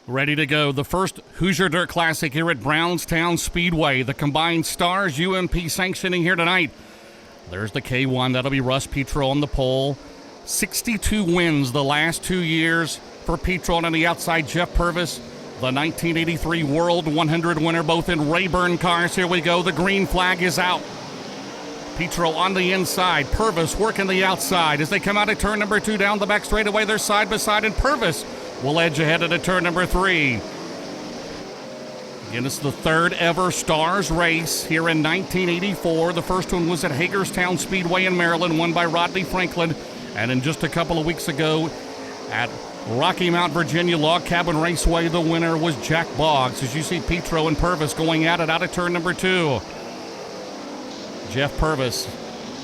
Ready to go. The first Hoosier Dirt Classic here at Brownstown Speedway. The combined stars UMP sanctioning here tonight. There's the K1. That'll be Russ Petro on the pole. 62 wins the last 2 years for Petro, and on the outside, Jeff Purvis, the 1983 World 100 winner, both in Rayburn cars. Here we go. The green flag is out. Petro on the inside. Purvis working the outside as they come out of turn number 2 down the back straightaway. They're side by side, and Purvis will edge ahead at turn number 3. Again, it's the third ever Stars race here in 1984. The first one was at Hagerstown Speedway in Maryland, won by Rodney Franklin. And then just a couple of weeks ago at Rocky Mount, Virginia Log Cabin Raceway, the winner was Jack Boggs. As you see Petro and Purvis going at it out of turn number 2. Jeff Purvis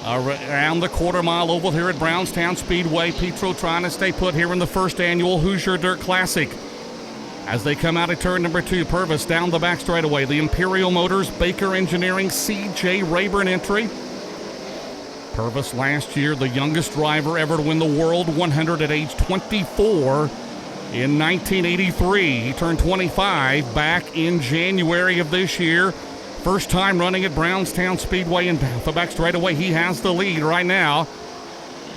around the quarter-mile oval here at Brownstown Speedway. Petro trying to stay put here in the first annual Hoosier Dirt Classic. As they come out of turn number 2, Purvis down the back straightaway. The Imperial Motors, Baker Engineering, C.J. Rayburn entry. Purvis last year, the youngest driver ever to win the World 100 at age 24 in 1983. He turned 25 back in January of this year. First time running at Brownstown Speedway, and the back straightaway, he has the lead right now.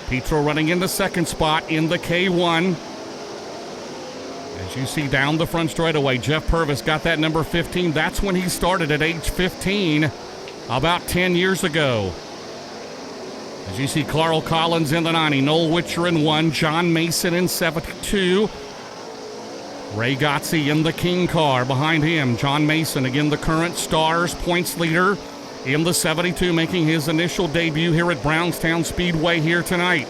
Petro running in the second spot in the K1. As you see down the front straightaway, Jeff Purvis got that number 15. That's when he started at age 15 about 10 years ago. As you see Carl Collins in the 90, Noel Witcher in 1, John Mason in 72. Ray Gotze in the King car behind him. John Mason, again the current Stars points leader in the 72, making his initial debut here at Brownstown Speedway here tonight.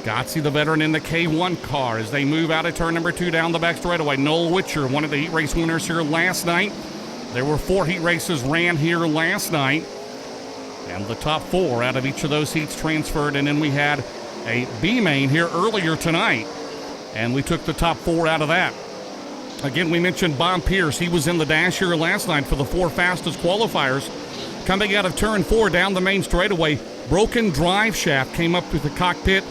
Gotze, the veteran, in the K1 car as they move out of turn number 2 down the back straightaway. Noel Witcher, one of the heat race winners here last night. There were 4 heat races ran here last night, and the top 4 out of each of those heats transferred. And then we had a B main here earlier tonight, and we took the top 4 out of that. Again, we mentioned Bob Pierce. He was in the dash here last night for the 4 fastest qualifiers. Coming out of turn 4 down the main straightaway, broken drive shaft came up to the cockpit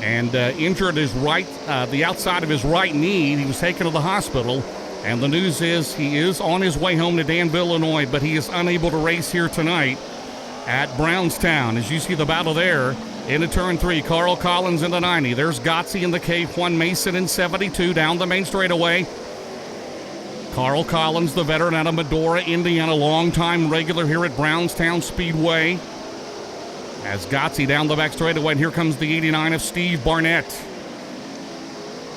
and injured his right, the outside of his right knee. He was taken to the hospital, and the news is he is on his way home to Danville, Illinois, but he is unable to race here tonight at Brownstown. As you see the battle there, into turn 3, Carl Collins in the 90. There's Gotze in the K1, Mason in 72 down the main straightaway. Carl Collins, the veteran out of Medora, Indiana, longtime regular here at Brownstown Speedway. As Gotze down the back straightaway, and here comes the 89 of Steve Barnett.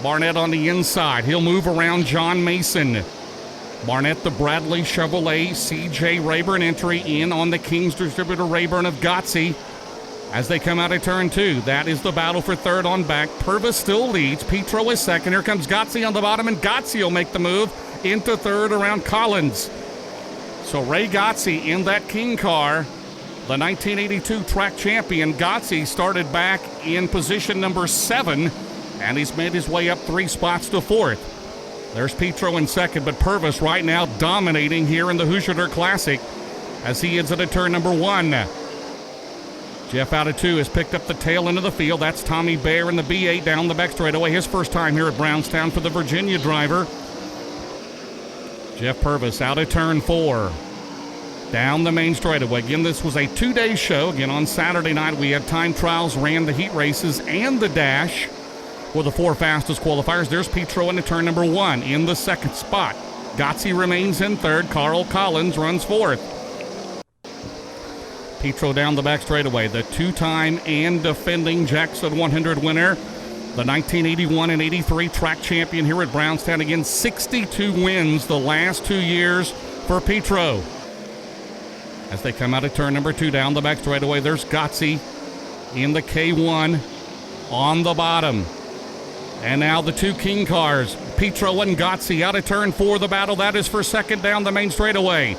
Barnett on the inside. He'll move around John Mason. Barnett, the Bradley Chevrolet C.J. Rayburn entry, in on the King's Distributor Rayburn of Gotze. As they come out of turn 2, that is the battle for third on back. Purvis still leads. Petro is second. Here comes Gotze on the bottom, and Gotze will make the move into third around Collins. So Ray Gotze in that King car, the 1982 track champion. Gotze started back in position number 7, and he's made his way up 3 spots to 4th. There's Petro in second, but Purvis right now dominating here in the Hoosier Dirt Classic as he is at turn number 1. Jeff out of 2 has picked up the tail end of the field. That's Tommy Bayer in the B8 down the back straightaway. His first time here at Brownstown for the Virginia driver. Jeff Purvis out of turn 4. Down the main straightaway. Again, this was a 2-day show. Again, on Saturday night, we had time trials, ran the heat races and the dash for the 4 fastest qualifiers. There's Petro into turn number 1 in the second spot. Gotze remains in third. Carl Collins runs 4th. Petro down the back straightaway, the 2-time and defending Jackson 100 winner, the 1981 and 83 track champion here at Brownstown. Again, 62 wins the last 2 years for Petro. As they come out of turn number 2 down the back straightaway, there's Gotze in the K1 on the bottom. And now the 2 King cars, Petro and Gotze out of turn 4. The battle, that is for second down the main straightaway.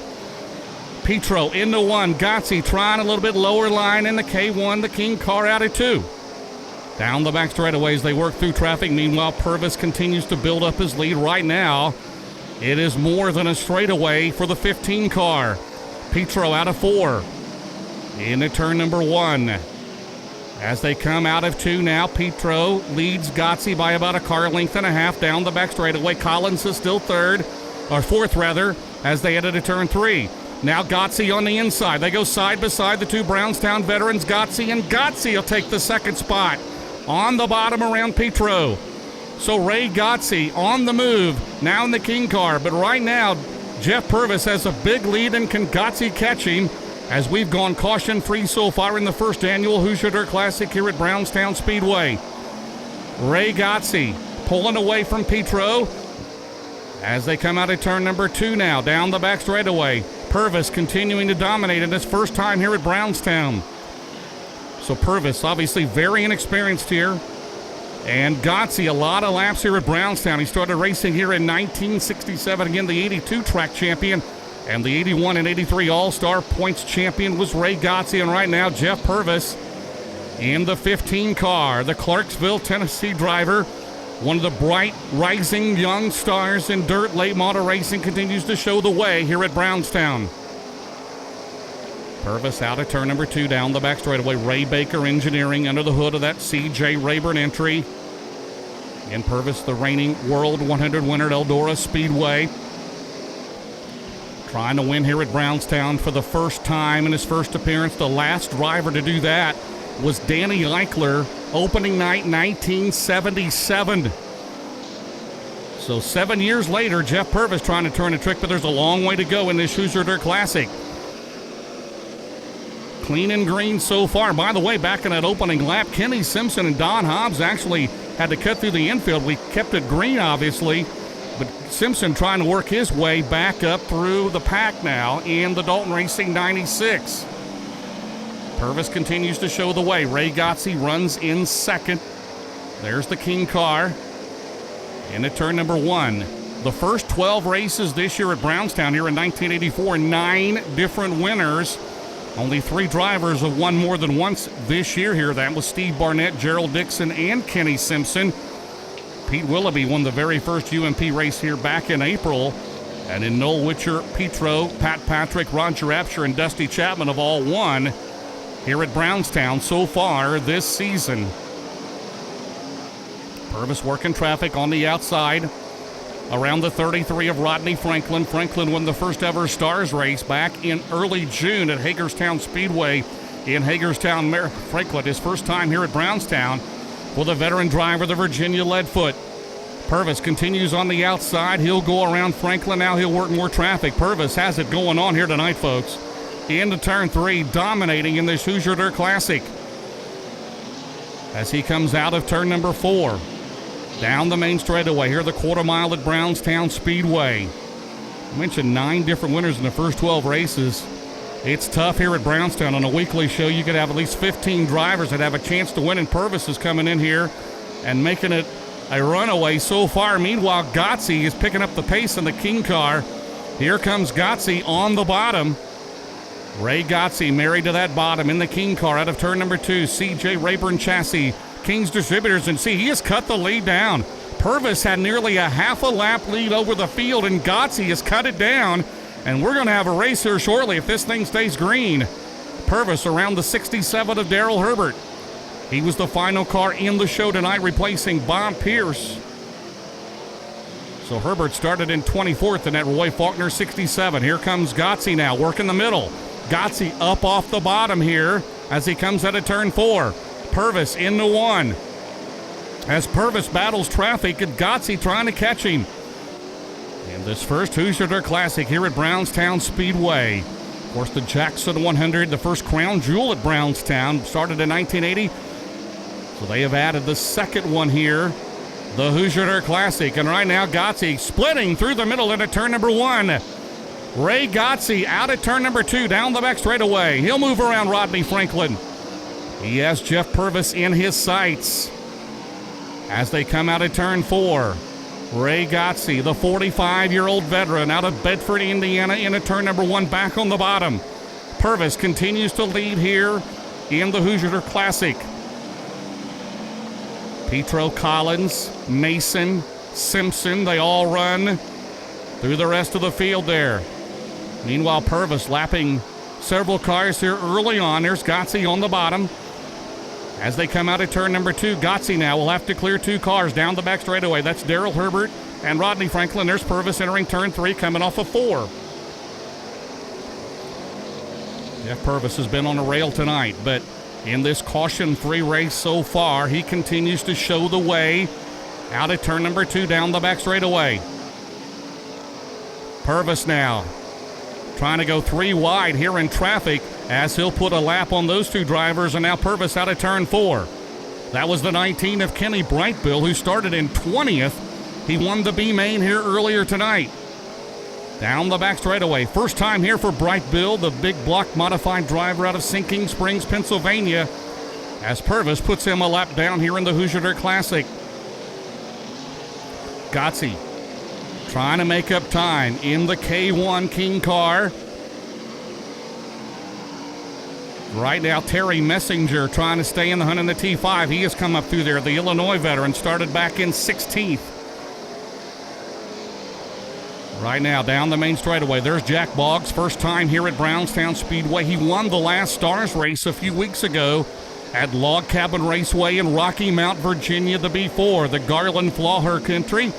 Petro into 1, Gotze trying a little bit lower line in the K1, the King car out of 2. Down the back straightaways, they work through traffic. Meanwhile, Purvis continues to build up his lead. Right now, it is more than a straightaway for the 15 car. Petro out of 4. Into turn number 1. As they come out of 2 now, Petro leads Gotzi by about a car length and a half down the back straightaway. Collins is still fourth rather, as they headed to turn 3. Now Gotzi on the inside. They go side by side, the 2 Brownstown veterans, Gotzi, and Gotzi will take the second spot on the bottom around Petro. So Ray Gotzi on the move, now in the King car. But right now, Jeff Purvis has a big lead, and can Gotzi catch him as we've gone caution-free so far in the first annual Hoosier Dirt Classic here at Brownstown Speedway. Ray Gotzi pulling away from Petro as they come out of turn number 2 now, down the back straightaway. Purvis continuing to dominate in his first time here at Brownstown. So Purvis obviously very inexperienced here. And Gotzi, a lot of laps here at Brownstown. He started racing here in 1967. Again, the 82 track champion and the 81 and 83 All-Star points champion was Ray Gotzi. And right now, Jeff Purvis in the 15 car. The Clarksville, Tennessee driver, one of the bright, rising young stars in dirt late model racing, continues to show the way here at Brownstown. Purvis out of turn number 2 down the back straightaway. Ray Baker Engineering under the hood of that C.J. Rayburn entry. And Purvis, the reigning World 100 winner at Eldora Speedway, trying to win here at Brownstown for the first time in his first appearance. The last driver to do that was Danny Eichler, opening night 1977. So 7 years later, Jeff Purvis trying to turn a trick, but there's a long way to go in this Hoosier Dirt Classic. Clean and green so far. By the way, back in that opening lap, Kenny Simpson and Don Hobbs actually had to cut through the infield. We kept it green, obviously, but Simpson trying to work his way back up through the pack now in the Dalton Racing 96. Purvis continues to show the way. Ray Gotzi runs in second. There's the King car into turn number 1. The first 12 races this year at Brownstown here in 1984, 9 different winners. Only 3 drivers have won more than once this year here. That was Steve Barnett, Gerald Dixon, and Kenny Simpson. Pete Willoughby won the very first UMP race here back in April. And in Noel Witcher, Petro, Pat Patrick, Roger Apsher, and Dusty Chapman have all won here at Brownstown so far this season. Purvis working traffic on the outside around the 33 of Rodney Franklin. Franklin won the first ever Stars race back in early June at Hagerstown Speedway in Hagerstown, Franklin. His first time here at Brownstown for the veteran driver, the Virginia Leadfoot. Purvis continues on the outside. He'll go around Franklin. Now he'll work more traffic. Purvis has it going on here tonight, folks. Into turn 3, dominating in this Hoosier Dirt Classic as he comes out of turn number 4. Down the main straightaway, here the quarter mile at Brownstown Speedway. I mentioned 9 different winners in the first 12 races. It's tough here at Brownstown. On a weekly show, you could have at least 15 drivers that have a chance to win, and Purvis is coming in here and making it a runaway so far. Meanwhile, Gotzi is picking up the pace in the King car. Here comes Gotzi on the bottom. Ray Gotzi married to that bottom in the King car out of turn number 2. C.J. Rayburn chassis. King's Distributors, and see, he has cut the lead down. Purvis had nearly a half a lap lead over the field, and Gotzi has cut it down, and we're going to have a race here shortly if this thing stays green. Purvis around the 67 of Darrell Herbert. He was the final car in the show tonight, replacing Bob Pierce. So Herbert started in 24th in that Roy Faulkner 67. Here comes Gotzi now, working the middle. Gotzi up off the bottom here as he comes out of turn 4. Purvis into 1. As Purvis battles traffic, and Gotzi trying to catch him. In this first Hoosier Dirt Classic here at Brownstown Speedway. Of course, the Jackson 100, the first crown jewel at Brownstown, started in 1980. So they have added the second one here, the Hoosier Dirt Classic. And right now, Gotzi splitting through the middle into turn number 1. Ray Gotzi out at turn number 2, down the back straightaway. He'll move around Rodney Franklin. He has Jeff Purvis in his sights as they come out of turn 4. Ray Gotzi, the 45-year-old veteran out of Bedford, Indiana, into turn number 1, back on the bottom. Purvis continues to lead here in the Hoosier Dirt Classic. Petro, Collins, Mason, Simpson, they all run through the rest of the field there. Meanwhile, Purvis lapping several cars here early on. There's Gotzi on the bottom. As they come out of turn number 2, Gotze now will have to clear 2 cars down the back straightaway. That's Darrell Herbert and Rodney Franklin. There's Purvis entering turn 3, coming off of 4. Jeff Purvis has been on a rail tonight, but in this caution-free race so far, he continues to show the way out of turn number 2 down the back straightaway. Purvis now trying to go 3 wide here in traffic as he'll put a lap on those 2 drivers, and now Purvis out of turn 4. That was the 19 of Kenny Brightbill, who started in 20th. He won the B main here earlier tonight. Down the back straightaway. First time here for Brightbill, the big block modified driver out of Sinking Springs, Pennsylvania, as Purvis puts him a lap down here in the Hoosier Dirt Classic. Gotze trying to make up time in the K1 King car. Right now, Terry Messenger trying to stay in the hunt in the T5. He has come up through there. The Illinois veteran started back in 16th. Right now, down the main straightaway, there's Jack Boggs. First time here at Brownstown Speedway. He won the last Stars race a few weeks ago at Log Cabin Raceway in Rocky Mount, Virginia, the B4, the Garland Flawher country.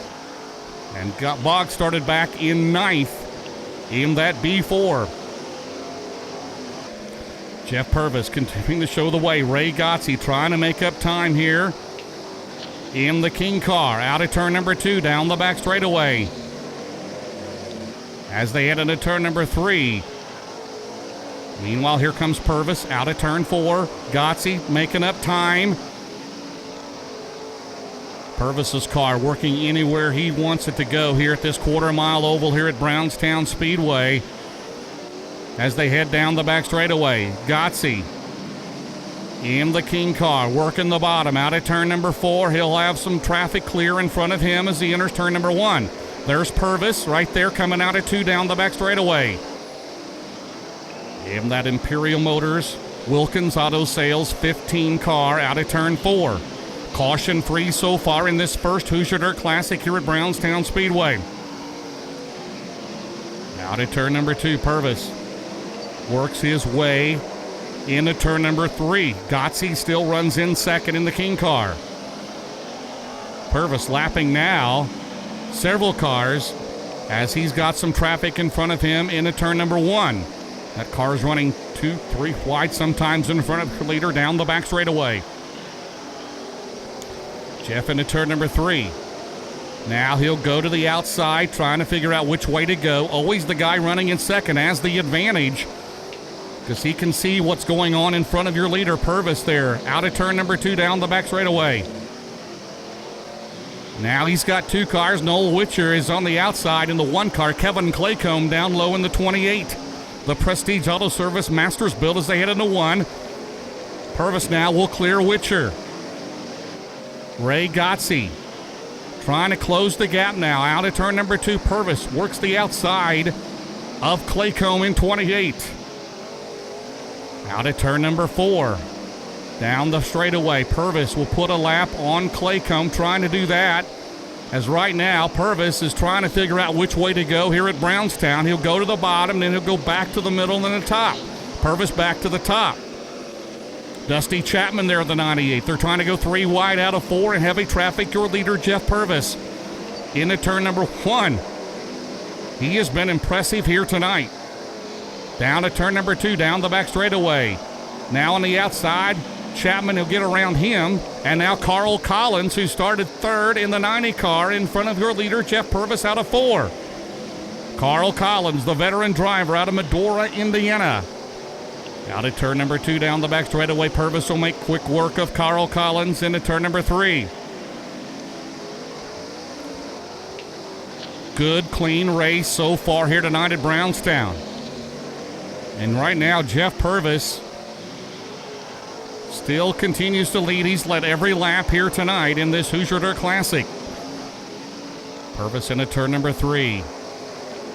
And Boggs started back in 9th in that B4. Jeff Purvis continuing to show the way. Ray Gotze trying to make up time here in the King car. Out of turn number 2, down the back straightaway. As they head into turn number 3. Meanwhile, here comes Purvis out of turn 4. Gotze making up time. Purvis's car working anywhere he wants it to go here at this quarter-mile oval here at Brownstown Speedway. As they head down the back straightaway, Gotze in the King car, working the bottom. Out of turn number 4, he'll have some traffic clear in front of him as he enters turn number 1. There's Purvis right there coming out of 2 down the back straightaway. In that Imperial Motors Wilkins Auto Sales 15 car out of turn 4. Caution-free so far in this first Hoosier Dirt Classic here at Brownstown Speedway. Out of turn number 2, Purvis works his way into turn number 3. Gotze still runs in second in the King car. Purvis lapping now several cars as he's got some traffic in front of him into turn number 1. That car's running 2, 3 wide, sometimes in front of the leader down the back straightaway. Jeff into turn number 3. Now he'll go to the outside, trying to figure out which way to go. Always the guy running in second has the advantage, because he can see what's going on in front of your leader, Purvis there. Out of turn number 2, down the back straightaway. Now he's got 2 cars. Noel Witcher is on the outside in the 1 car. Kevin Claycomb down low in the 28. The Prestige Auto Service Masters build as they head into 1. Purvis now will clear Witcher. Ray Gotze trying to close the gap now. Out of turn number 2, Purvis works the outside of Claycomb in 28. Out of turn number 4. Down the straightaway, Purvis will put a lap on Claycomb, trying to do that. As right now, Purvis is trying to figure out which way to go here at Brownstown. He'll go to the bottom, then he'll go back to the middle and then the top. Purvis back to the top. Dusty Chapman there at the 98. They're trying to go 3 wide out of 4 in heavy traffic. Your leader, Jeff Purvis, into turn number 1. He has been impressive here tonight. Down to turn number 2, down the back straightaway. Now on the outside, Chapman will get around him. And now Carl Collins, who started 3rd in the 90 car, in front of your leader, Jeff Purvis, out of 4. Carl Collins, the veteran driver out of Medora, Indiana. Out at turn number 2, down the back straightaway, Purvis will make quick work of Carl Collins into turn number 3. Good, clean race so far here tonight at Brownstown. And right now, Jeff Purvis still continues to lead. He's led every lap here tonight in this Hoosier Dirt Classic. Purvis into turn number 3.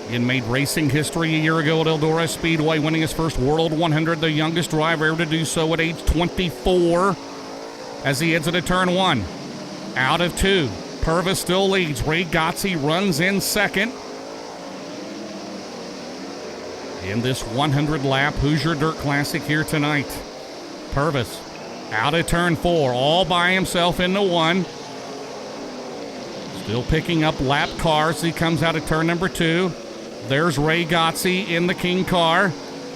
He made racing history a year ago at Eldora Speedway, winning his first World 100, the youngest driver ever to do so at age 24, as he heads into turn 1. Out of 2, Purvis still leads. Ray Gotze runs in second in this 100-lap Hoosier Dirt Classic here tonight. Purvis Out of turn 4, all by himself into 1. Still picking up lap cars. He comes out of turn number 2. There's Ray Gotze in the King car.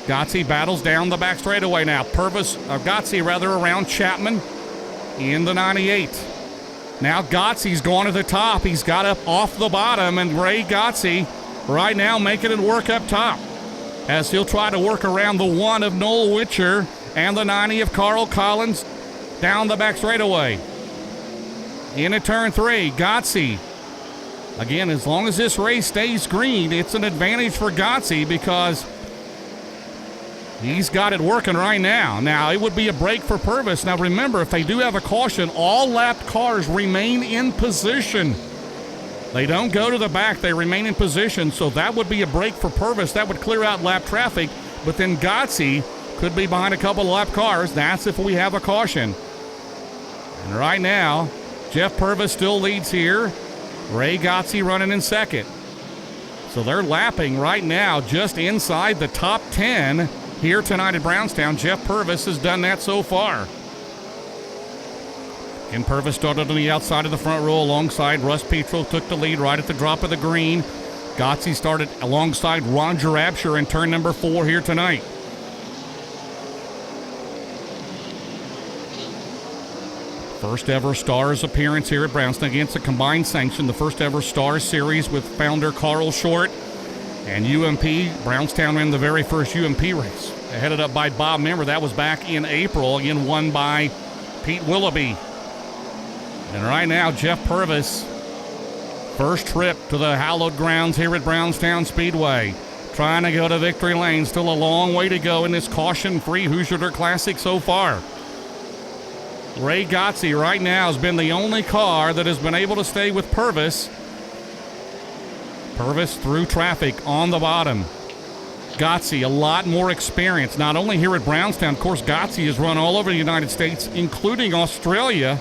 Gotze battles down the back straightaway now. Gotze around Chapman in the 98. Now Gotze's gone to the top. He's got up off the bottom, and Ray Gotze right now making it work up top as he'll try to work around the 1 of Noel Witcher and the 90 of Carl Collins down the back straightaway. Into turn 3, Gotze. Again, as long as this race stays green, it's an advantage for Gotze because he's got it working right now. Now, it would be a break for Purvis. Now, remember, if they do have a caution, all lapped cars remain in position. They don't go to the back. They remain in position, so that would be a break for Purvis. That would clear out lap traffic, but then Gotze could be behind a couple of lap cars. That's if we have a caution. And right now, Jeff Purvis still leads here. Ray Gotze running in second. So they're lapping right now just inside the top 10 here tonight at Brownstown. Jeff Purvis has done that so far. And Purvis started on the outside of the front row alongside Russ Petro, took the lead right at the drop of the green. Gotze started alongside Roger Absher in turn number 4 here tonight. First ever Stars appearance here at Brownstown against a combined sanction. The first ever Stars series with founder Carl Short and UMP. Brownstown ran the very first UMP race. Headed up by Bob Member. That was back in April. Again, won by Pete Willoughby. And right now, Jeff Purvis, first trip to the hallowed grounds here at Brownstown Speedway. Trying to go to victory lane. Still a long way to go in this caution-free Hoosier Dirt Classic so far. Ray Gotze right now has been the only car that has been able to stay with Purvis. Purvis through traffic on the bottom. Gotze, a lot more experience, not only here at Brownstown. Of course, Gotze has run all over the United States, including Australia.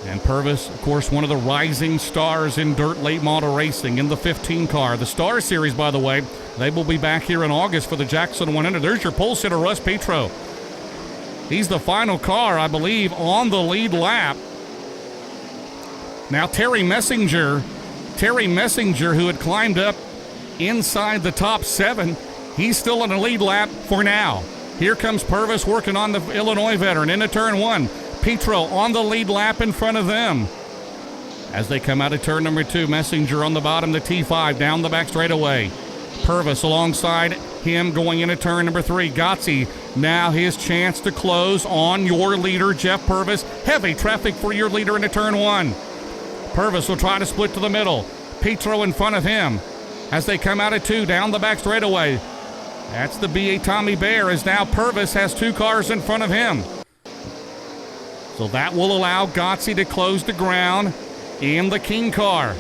And Purvis, of course, one of the rising stars in dirt late model racing in the 15 car. The Star Series, by the way, they will be back here in August for the Jackson 100. There's your pole sitter, Russ Petro. He's the final car, I believe, on the lead lap. Now Terry Messenger, who had climbed up inside the top 7, he's still in the lead lap for now. Here comes Purvis working on the Illinois veteran into turn 1. Petro on the lead lap in front of them. As they come out of turn number 2, Messenger on the bottom, the T5 down the back straightaway. Purvis alongside him going into turn number 3. Gotze, now his chance to close on your leader, Jeff Purvis. Heavy traffic for your leader into turn 1. Purvis will try to split to the middle. Petro in front of him as they come out of 2 down the back straightaway. That's the BA Tommy Bear, as now Purvis has 2 cars in front of him. So that will allow Gotze to close the ground in the King car.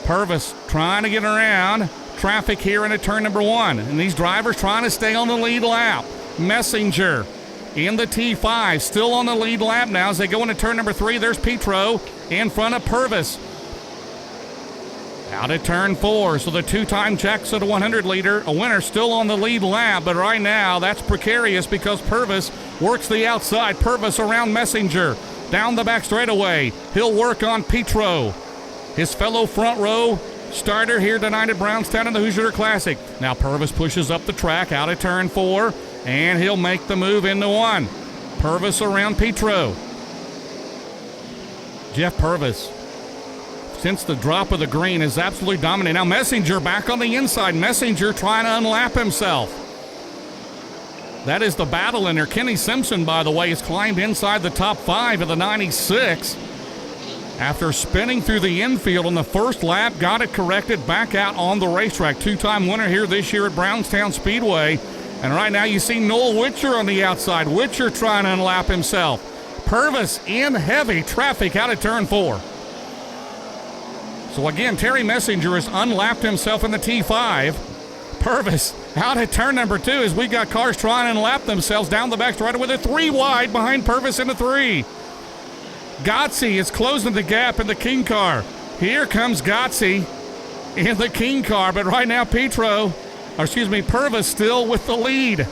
Purvis trying to get around traffic here into turn number 1. And these drivers trying to stay on the lead lap. Messenger in the T5, still on the lead lap now as they go into turn number 3. There's Petro in front of Purvis. Out at turn 4, so the 2-time Jackson 100 leader, a winner, still on the lead lap, but right now that's precarious because Purvis works the outside. Purvis around Messenger, down the back straightaway. He'll work on Petro, his fellow front row starter here tonight at Brownstown in the Hoosier Dirt Classic. Now Purvis pushes up the track out of turn 4, and he'll make the move into 1. Purvis around Petro. Jeff Purvis, since the drop of the green, is absolutely dominating. Now Messenger back on the inside. Messenger trying to unlap himself. That is the battle in there. Kenny Simpson, by the way, has climbed inside the top 5 of the 96. After spinning through the infield on the first lap, got it corrected back out on the racetrack. 2-time winner here this year at Brownstown Speedway. And right now you see Noel Witcher on the outside. Witcher trying to unlap himself. Purvis in heavy traffic out of turn 4. So again, Terry Messenger has unlapped himself in the T5. Purvis out at turn number 2 as we got cars trying to unlap themselves down the back straight with a 3 wide behind Purvis in the 3. Gotze is closing the gap in the King car. Here comes Gotze in the King car, but right now Purvis still with the lead.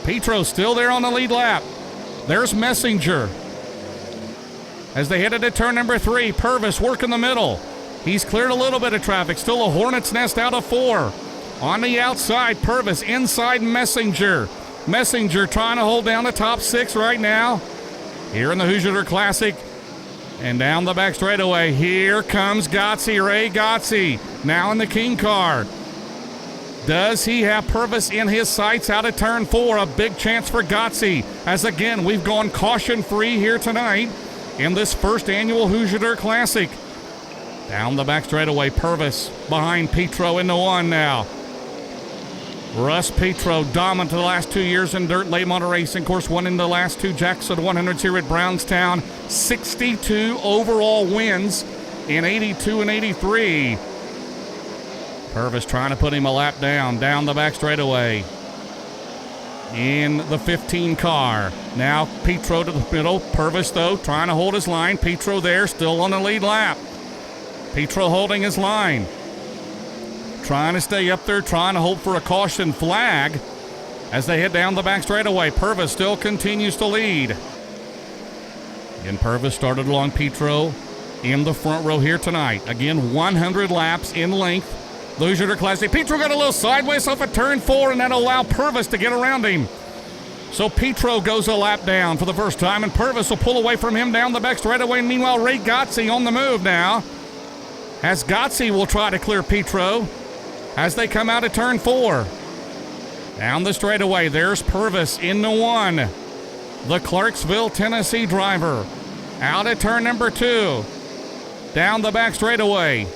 Petro still there on the lead lap. There's Messenger. As they head into turn number 3, Purvis working the middle. He's cleared a little bit of traffic. Still a hornet's nest out of 4. On the outside, Purvis inside Messenger. Messenger trying to hold down the top 6 right now. Here in the Hoosier Dirt Classic. And down the back straightaway, here comes Gotze, Ray Gotze. Now in the King car. Does he have Purvis in his sights out of turn 4? A big chance for Gotze. As again, we've gone caution-free here tonight in this first annual Hoosier Dirt Classic. Down the back straightaway, Purvis behind Petro into 1 now. Russ Petro, dominant the last 2 years in dirt late model racing. Of course, won in the last 2 Jackson 100s here at Brownstown. 62 overall wins in 82 and 83. Purvis trying to put him a lap down the back straightaway. In the 15 car. Now Petro to the middle. Purvis, though, trying to hold his line. Petro there, still on the lead lap. Petro holding his line. Trying to stay up there, trying to hope for a caution flag as they head down the back straightaway. Purvis still continues to lead. Again, Purvis started along Petro in the front row here tonight. Again, 100 laps in length. The Hoosier Dirt Classic. Petro got a little sideways off of turn 4, and that'll allow Purvis to get around him. So Petro goes a lap down for the first time, and Purvis will pull away from him down the back straightaway. And meanwhile, Ray Gotze on the move now. As Gotze will try to clear Petro as they come out of turn 4. Down the straightaway, there's Purvis into 1. The Clarksville, Tennessee driver. Out of turn number 2. Down the back straightaway.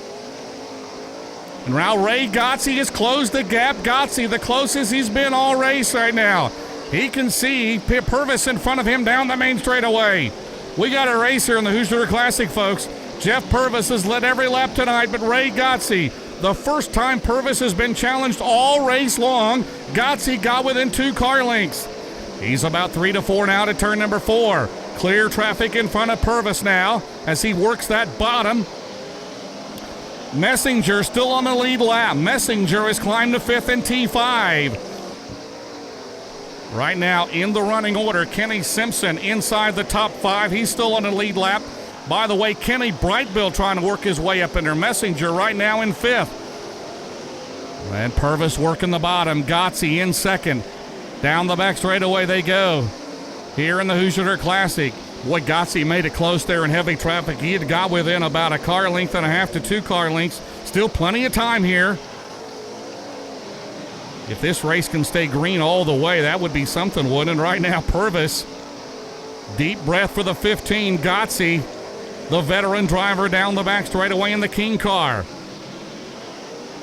And now Ray Gotze has closed the gap. Gotze, the closest he's been all race right now. He can see Purvis in front of him down the main straightaway. We got a race here in the Hoosier Dirt Classic, folks. Jeff Purvis has led every lap tonight, but Ray Gotze, the first time Purvis has been challenged all race long, Gotze got within 2 car lengths. He's about 3 to 4 now to turn number 4. Clear traffic in front of Purvis now as he works that bottom. Messenger still on the lead lap. Messenger has climbed to 5th in T5. Right now in the running order, Kenny Simpson inside the top 5. He's still on the lead lap. By the way, Kenny Brightbill trying to work his way up in there. Messenger right now in 5th. And Purvis working the bottom. Gotze in 2nd. Down the back straightaway they go. Here in the Hoosier Dirt Classic. Boy, Gotze made it close there in heavy traffic. He had got within about a car length and a half to 2 car lengths. Still plenty of time here. If this race can stay green all the way, that would be something, wouldn't it? Right now, Purvis. Deep breath for the 15. Gotze, the veteran driver, down the back straightaway in the King car.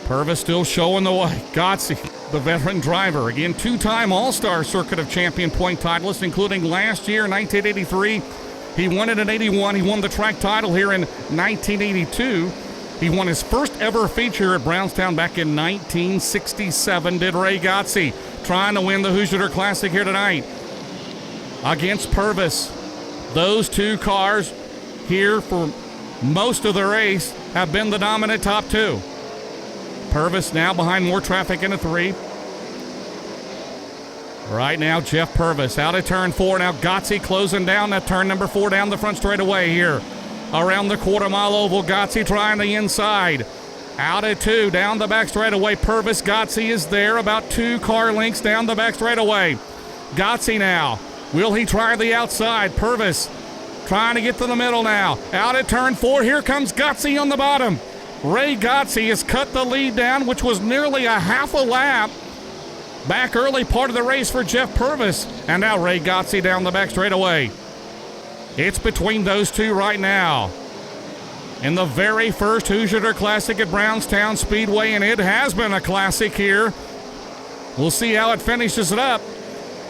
Purvis still showing the way. Gotze, the veteran driver. Again, 2-time All-Star Circuit of Champion point titleist, including last year, 1983. He won it in 81. He won the track title here in 1982. He won his first ever feature at Brownstown back in 1967, did Ray Gotze. Trying to win the Hoosier Dirt Classic here tonight against Purvis. Those 2 cars here for most of the race have been the dominant top 2. Purvis now behind more traffic into 3. Right now, Jeff Purvis out of turn 4. Now Gotze closing down that turn number 4 down the front straightaway here. Around the quarter-mile oval, Gotze trying the inside. Out of 2, down the back straightaway. Purvis, Gotze is there, about 2 car lengths down the back straightaway. Gotze now. Will he try the outside? Purvis trying to get to the middle now. Out of turn 4, here comes Gotze on the bottom. Ray Gotze has cut the lead down, which was nearly a half a lap back early part of the race for Jeff Purvis. And now Ray Gotze down the back straightaway. It's between those 2 right now in the very first Hoosier Dirt Classic at Brownstown Speedway, and it has been a classic here. We'll see how it finishes it up.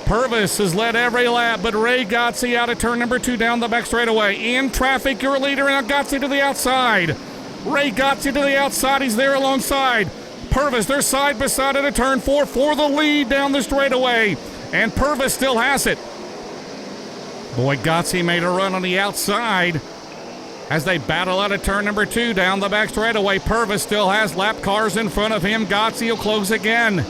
Purvis has led every lap, but Ray Gotze out of turn number 2 down the back straightaway. In traffic, your leader, and Gotze to the outside. Ray Gotze to the outside. He's there alongside Purvis. They're side by side at a turn 4 for the lead down the straightaway. And Purvis still has it. Boy, Gotze made a run on the outside as they battle out of turn number 2 down the back straightaway. Purvis still has lap cars in front of him. Gotze will close again.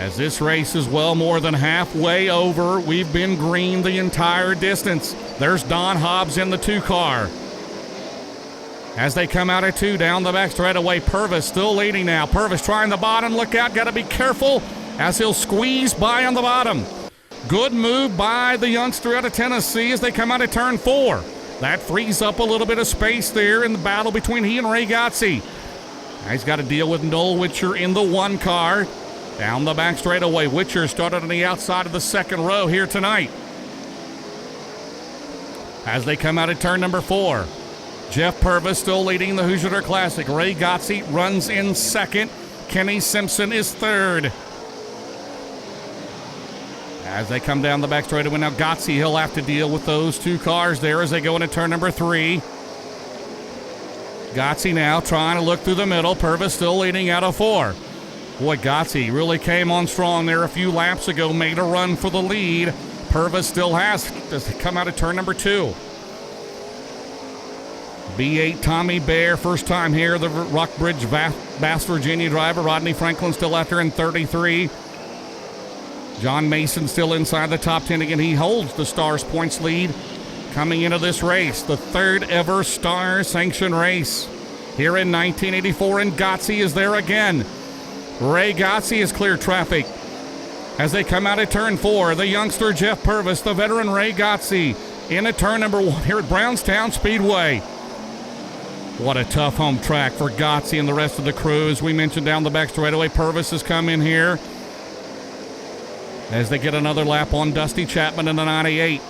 As this race is well more than halfway over, we've been green the entire distance. There's Don Hobbs in the 2 car. As they come out of 2 down the back straightaway, Purvis still leading now. Purvis trying the bottom. Look out, got to be careful as he'll squeeze by on the bottom. Good move by the youngster out of Tennessee as they come out of turn 4. That frees up a little bit of space there in the battle between he and Ray Gotze. Now he's got to deal with Noel Witcher in the 1 car. Down the back straightaway, Witcher started on the outside of the 2nd row here tonight. As they come out of turn number 4, Jeff Purvis still leading the Hoosier Dirt Classic. Ray Gotze runs in 2nd. Kenny Simpson is 3rd. As they come down the back straightaway, now Gotze, he'll have to deal with those 2 cars there as they go into turn number 3. Gotze now trying to look through the middle. Purvis still leading out of 4. Boy, Gotze really came on strong there a few laps ago, made a run for the lead. Purvis still has to come out of turn number 2. B8 Tommy Bear, first time here, the Rockbridge, Bass, Virginia driver. Rodney Franklin still out there in 33. John Mason still inside the top 10 again. He holds the Stars points lead coming into this race, the 3rd ever Stars sanctioned race here in 1984, and Gotze is there again. Ray Gotze has cleared traffic as they come out of turn 4. The youngster Jeff Purvis, the veteran Ray Gotze into turn number 1 here at Brownstown Speedway. What a tough home track for Gotze and the rest of the crew. As we mentioned down the back straightaway, Purvis has come in here as they get another lap on Dusty Chapman in the 98.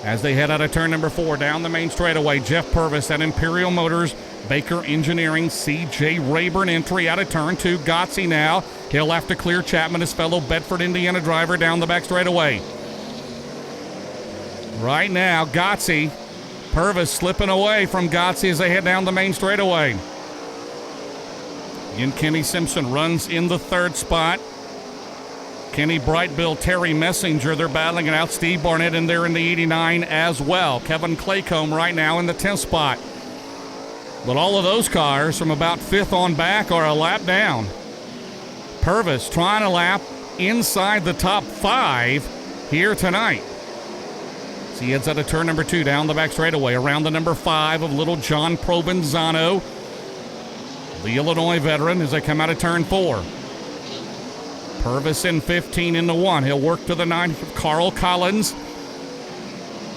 As they head out of turn number 4 down the main straightaway, Jeff Purvis at Imperial Motors, Baker Engineering, C.J. Rayburn entry out of turn 2. Gotze now. He'll have to clear Chapman, his fellow Bedford, Indiana driver, down the back straightaway. Right now, Gotze, Purvis slipping away from Gotze as they head down the main straightaway. And Kenny Simpson runs in the 3rd spot. Kenny Brightbill, Terry Messenger, they're battling it out. Steve Barnett in there in the 89 as well. Kevin Claycomb right now in the 10th spot. But all of those cars from about 5th on back are a lap down. Purvis trying to lap inside the top 5 here tonight. So he heads out of turn number 2 down the back straightaway around the number 5 of little John Provenzano, the Illinois veteran, as they come out of turn 4. Purvis in 15 in the 1. He'll work to the 9 of Carl Collins.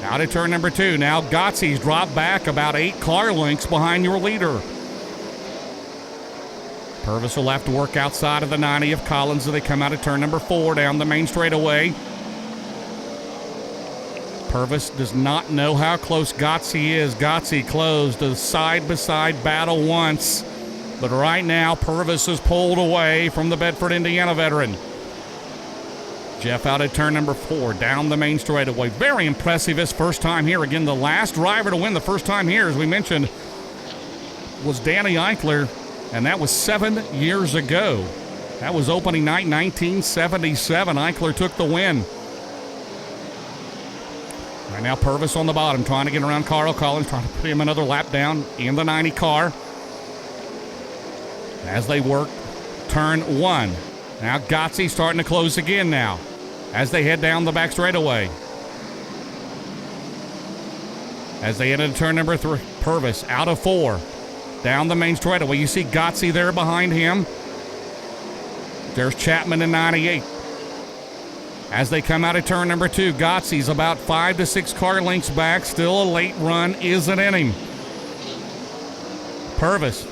Out of turn number 2. Now Gotze's dropped back about 8 car lengths behind your leader. Purvis will have to work outside of the 90 of Collins as they come out of turn number 4 down the main straightaway. Purvis does not know how close Gotze is. Gotze closed a side-by-side battle once, but right now Purvis is pulled away from the Bedford, Indiana veteran. Jeff out at turn number 4, down the main straightaway. Very impressive his first time here. Again, the last driver to win the first time here, as we mentioned, was Danny Eichler, and that was 7 years ago. That was opening night 1977. Eichler took the win. Right now Purvis on the bottom, trying to get around Carl Collins, trying to put him another lap down in the 90 car. As they work turn 1. Now Gotze starting to close again now as they head down the back straightaway. As they head into turn number 3, Purvis out of 4. Down the main straightaway. You see Gotze there behind him. There's Chapman in 98. As they come out of turn number 2, Gotze's about 5 to 6 car lengths back. Still a late run isn't in him. Purvis,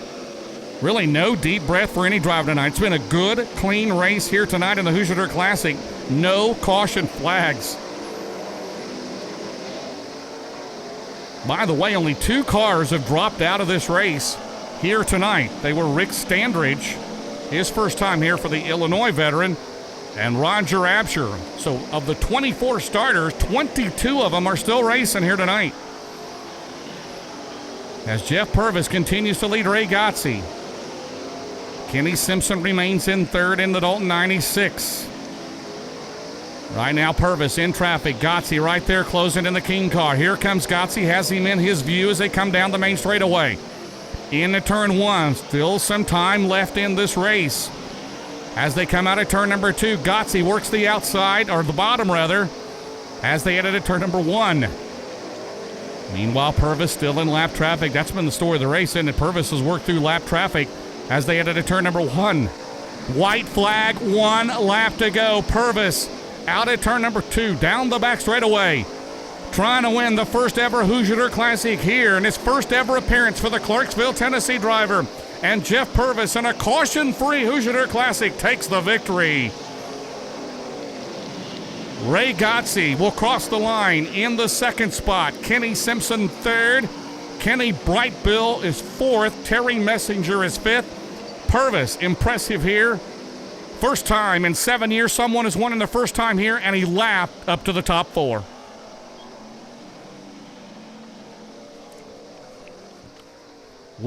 really no deep breath for any driver tonight. It's been a good, clean race here tonight in the Hoosier Dirt Classic. No caution flags. By the way, only 2 cars have dropped out of this race here tonight. They were Rick Standridge, his first time here for the Illinois veteran, and Roger Absher. So of the 24 starters, 22 of them are still racing here tonight. As Jeff Purvis continues to lead Ray Gotze. Kenny Simpson remains in 3rd in the Dalton 96. Right now Purvis in traffic. Gotze right there closing in the King car. Here comes Gotze, has him in his view as they come down the main straightaway. Into turn 1, still some time left in this race. As they come out of turn number 2, Gotze works the outside, or the bottom rather, as they headed to turn number 1. Meanwhile, Purvis still in lap traffic. That's been the story of the race, and Purvis has worked through lap traffic as they headed to turn number 1. White flag, 1 lap to go. Purvis out at turn number 2, down the back straightaway, trying to win the first ever Hoosier Dirt Classic here in his first ever appearance for the Clarksville, Tennessee driver. And Jeff Purvis in a caution-free Hoosier Dirt Classic takes the victory. Ray Gotze will cross the line in the second spot. Kenny Simpson third. Kenny Brightbill is fourth. Terry Messenger is fifth. Purvis, impressive here. First time in 7 years someone has won in the first time here, and he lapped up to the top 4.